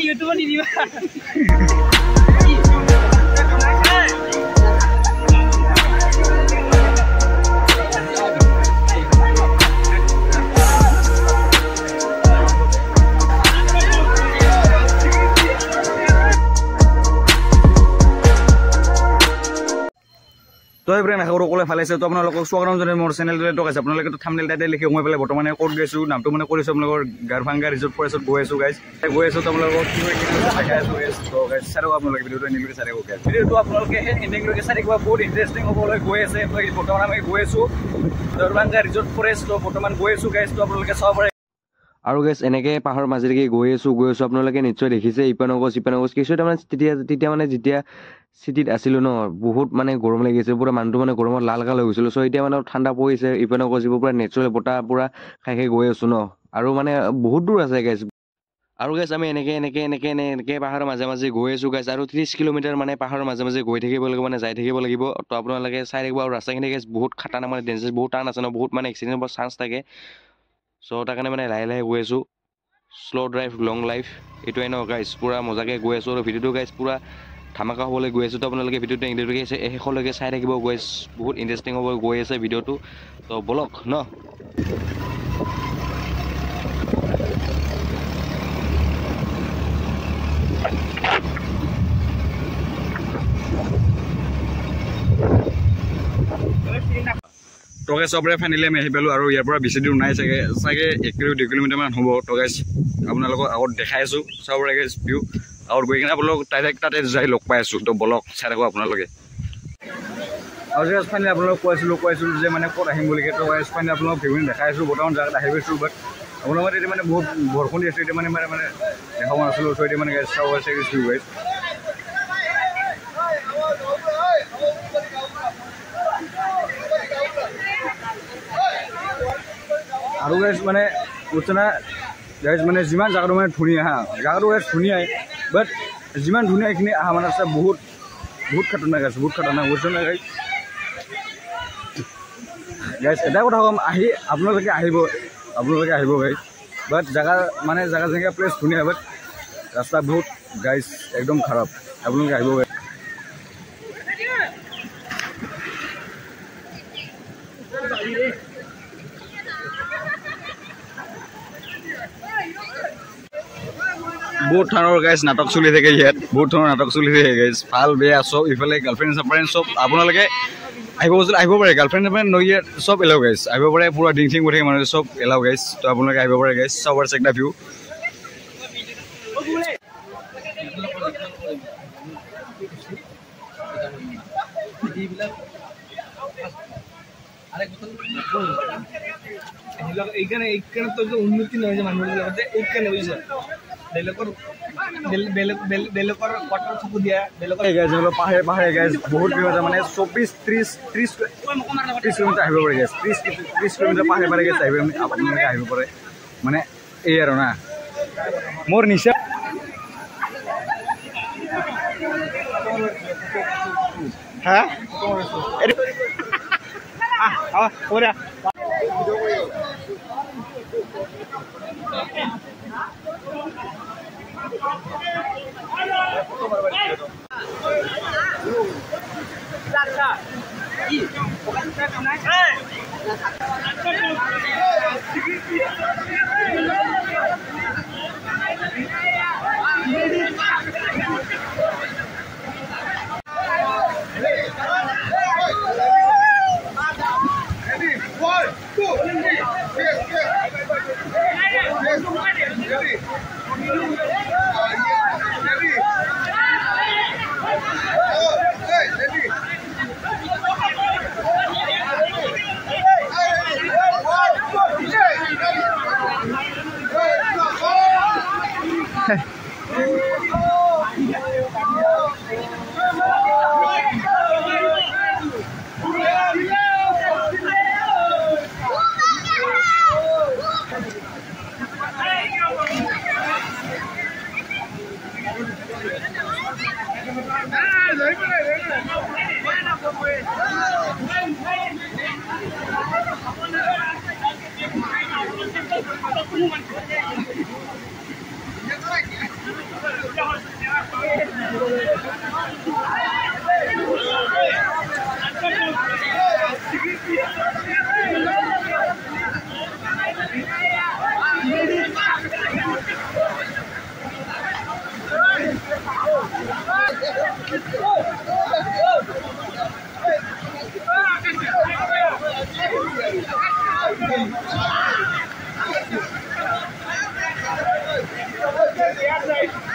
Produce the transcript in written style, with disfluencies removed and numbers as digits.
YouTube di dia. তো এভ্ৰেন আশা কৰোঁ সকলোৱে ভালে আছে। তো আপোনালোকক স্বাগতম জনাই মোৰ চেনেলটোলৈ টক আছে। আপোনালোকে থাম্বনেইল টাইটেল লিখি মই পেলাই বৰ্তমানে ক'ত গৈছোঁ নামটো মানে কৰিছোঁ আপোনালোকৰ গাৰভাংগা ৰিজৰ্ট ফৰেষ্টত গৈ আছোঁ গাইজ। গৈ আছোঁ তো আপোনালোকক কি হয় দেখাই আছোঁ গাইজ। তো গাইজ চাই থাকক আপোনালোকে ভিডিঅ'টো এনেকৈ চাই থাকক গাইজ। ভিডিঅ'টো আপোনালোকে এনেকৈ চাই থাকিব বহুত ইণ্টাৰেষ্টিং হ'বলৈ গৈ আছে। তো বৰ্তমান আমি গৈ আছোঁ গাৰভাংগা ৰিজৰ্ট ফৰেষ্ট। তো বৰ্তমান গৈ আছোঁ গাইজ। তো আপোনালোকে চাব পাৰে। আৰু গেছ এনেকৈ পাহাৰৰ মাজেদিকে গৈ আছোঁ আপোনালোকে নিশ্চয় দেখিছে ইপানগছ কিছু তাৰমানে তেতিয়া মানে যেতিয়া চিটিত আছিলোঁ ন বহুত মানে গৰম লাগিছে পুৰা মানুহটো মানে গৰমত লাল কাল হৈ গৈছিলোঁ। চ' এতিয়া মানে ঠাণ্ডা পৰিছে ইপানগছ যিবোৰ পুৰা নেচাৰেল বতাহ পুৰা খাই গৈ আছোঁ ন আৰু মানে বহুত দূৰ আছে গেছ। আৰু গেছ আমি এনেকৈ পাহাৰৰ মাজে মাজে গৈ আছোঁ গাইছ। আৰু 30 কিলোমিটাৰ মানে পাহাৰৰ মাজে মাজে গৈ থাকিব লাগিব মানে যাই থাকিব লাগিব। তো আপোনালোকে চাই থাকিব। আৰু ৰাস্তাখিনি গেছ বহুত খাটাৰনাক মানে ডেঞ্জাৰাছ বহুত টান আছে ন বহুত মানে এক্সিডেণ্ট হোৱাৰ চান্স থাকে। চ' তাৰ কাৰণে মানে লাহে লাহে গৈ আছোঁ। শ্ল' ড্ৰাইভ লং লাইফ এইটোৱে ন গাইছ। পূৰা মজাকৈ গৈ আছোঁ আৰু ভিডিঅ'টো গাইছ পূৰা ধামাকা হ'বলৈ গৈ আছোঁ। তো আপোনালোকে ভিডিঅ'টো শেষলৈকে চাই থাকিব গাইছ। বহুত ইণ্টাৰেষ্টিং হ'ব গৈ আছে ভিডিঅ'টো। তো বলক ন। টকে চবৰে ফাইনেলি আমি আহি পালোঁ। আৰু ইয়াৰ পৰা বেছি দূৰ নাই চাগে 1-2 কিলোমিটাৰমান হ'ব। তো গাইছ আপোনালোকক আগত দেখাই আছোঁ চবৰে গাইছ ভিউ। আগত গৈ কিনে আপোনালোক তাতে যাই লগ পাই আছোঁ। তো বলক চাই থাকক আপোনালোকে। আৰু গাইছ ফাইনেলি আপোনালোক কৈছিলোঁ যে মানে ক'ত আহিম বুলি। তো গাইছ ফাইনেলি আপোনালোক ভিউখিনি দেখাই আছোঁ। বৰ্তমান জেগাত আহি গৈছোঁ। বাট আপোনালোকৰ এতিয়া মানে বহুত বৰষুণ দি আছোঁ। এতিয়া মানে দেখাব নাছিলোঁ। চ' এতিয়া মানে গাইছ চাব গৈছোঁ গাইছ। আৰু গাইছ মানে উঠনা গাইছ মানে যিমান জেগাটো মানে ধুনীয়া জেগাটো গাইছ ধুনীয়াই। বাট যিমান ধুনীয়া এইখিনি অহা মানে আছে বহুত খাতৰনাক আছে বহুত খাতৰনাক বুজিছে না গাইছ। গাইছ এটা কথা ক'ম আপোনালোকে আহিব গাইছ। বাট জেগা যেনেকৈ প্লেচ ধুনীয়া বাট ৰাস্তা বহুত গাইছ একদম খাৰাপ। আপোনালোকে আহিব গাইছ। বহুত ধৰণৰ গাইছ নাটক চলি থাকে ইয়াত। বহুত ধৰণৰ নাটক চলি থাকে গাইছ। ভাল বেয়া চব ইফালে গাৰ্লফ্ৰেণ্ড চাৰ্লফ্ৰেণ্ড চব আপোনালোকে আহিব পাৰে। গাৰ্লফ্ৰেণ্ড নহয় ইয়াত চব এলাও গাইছ আহিব পাৰে। পুৰা ড্ৰিংক কৰি থাকে মানুহে চব এলাও গাইছ। তো আপোনালোকে আহিব পাৰে গাইছ। চবৰ চেকটা ভিউ। এইখানে তো উন্নতি নহয় যে মানুহবিলাকৰ যে এইখানে বুজিছে বেলেগৰ কটৰ চকু দিয়া বেলেগৰ পাহাৰে গাইছ বহুত কিলোমিটাৰ মানে 24-30 কিলোমিটাৰ আহিব পাৰে গাইছ। 30 কিলোমিটাৰ পাহাৰে গাইছ আপোনালোকে আহিব পাৰে। মানে এই আৰু না মোৰ নিচা They are right.